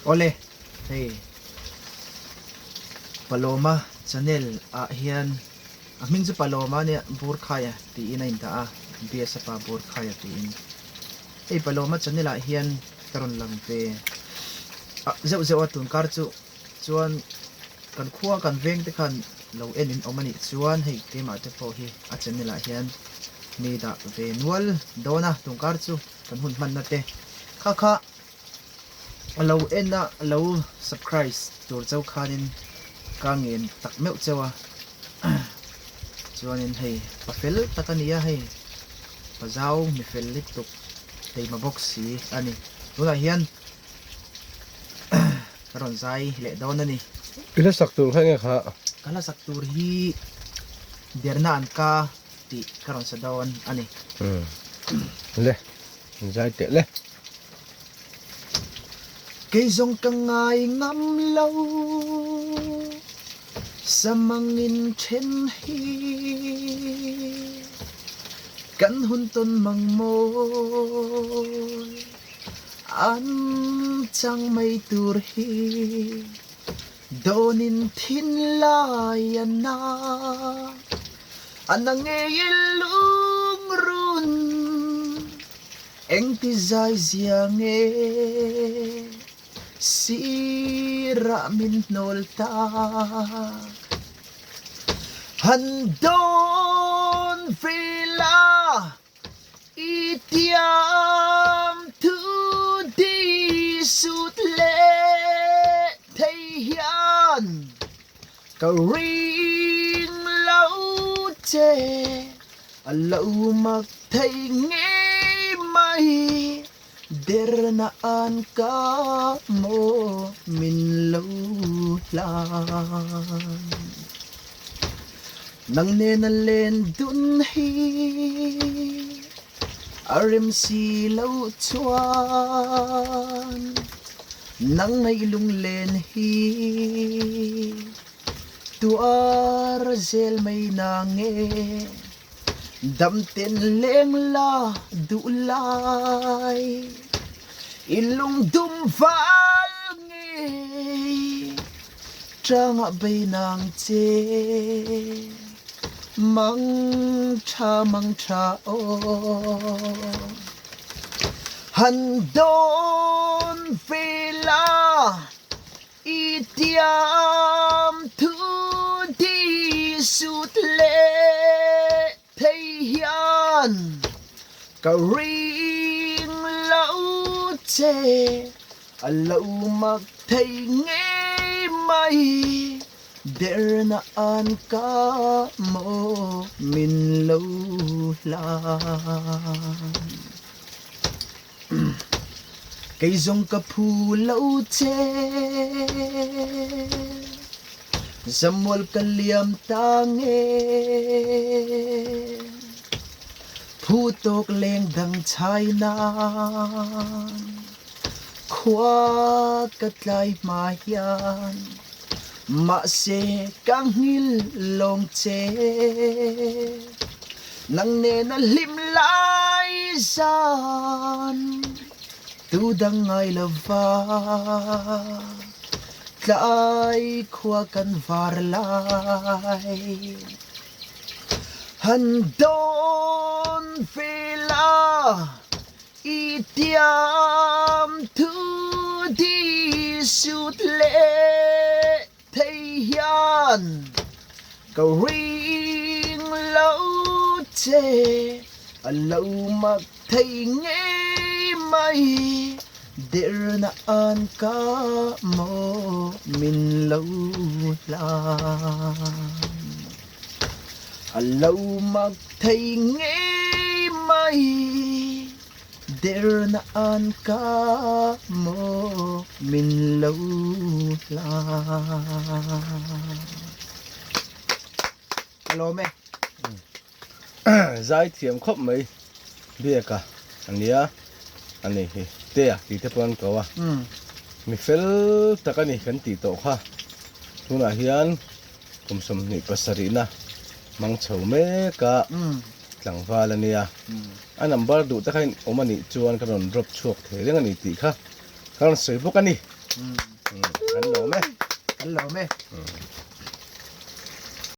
Ole, hey, Paloma channel hian aming chu Paloma ne Burkhaya ti in in ta a biasa pa Burkhaya ti in. Hey Paloma channel hian karon lang pe zeu zeu atun kar chu chuan kan khuwa kan veng te khan lo enin omani chuan hei te ma te pho hi a channel hian mi da ve nual dona tungkar chu kan hun man na te kha kha alo enna alo subscribe tur chau khanin kangin tak meu chawa chuanin hei pafel takania hei pazau mi fel lituk tei ma box si ani tuna hian karon zai le don ani Pila saktur kha nga kha kala saktur hi derna an ka ti karon sa don ani le zai te le cây dòng càng ngày ngắm lâu sa mangin trên hi căn hun tôn mang môi an chẳng mây tur hi donin thin lai na anang ilung run eng ti zai ziange sira min nolta handon vela itiam tu di sut le thầy hian ka ring lâu chê lâu mặc thầy nghe mày der na an ka mo min lo lan nang ne na len dun hi arim si lo chuan nang ngay lung len hi tuar zel may nange dam ten leng la du lai ilung dum val nge tranga bay nang che mang cha o handon vela itiam thu di sut le thầy hian ka ring lâu chê lâu mặc thầy nghe mày der na an ka mo min lâu lan cây dòng cà phù lâu chê zamol kaliam tange putok leng dang china khwa katlai ma hian ma se kang hil long che nang ne na lim lai san tu dang ai lova tlai khwa kan var lai handon vela itiam thu di sut le thầy hian ka ring lâu chê lâu mặc thầy nghe mày der na an ka mo min lâu lan lâu mặc thầy nghe mày der na an ka mo min lâu lan alo me zai thiam khop mai bia ka ania ani hi te a ti te pon ko wa mi fel takani kan ti to kha tuna hian kumsum ni pasarina mang chho me ka tlang wal ania a number du ta khain omani chuan karon drop chuak the reng ani ti kha karon soi bok ani Hmm. Kan lo me. Kan lo me.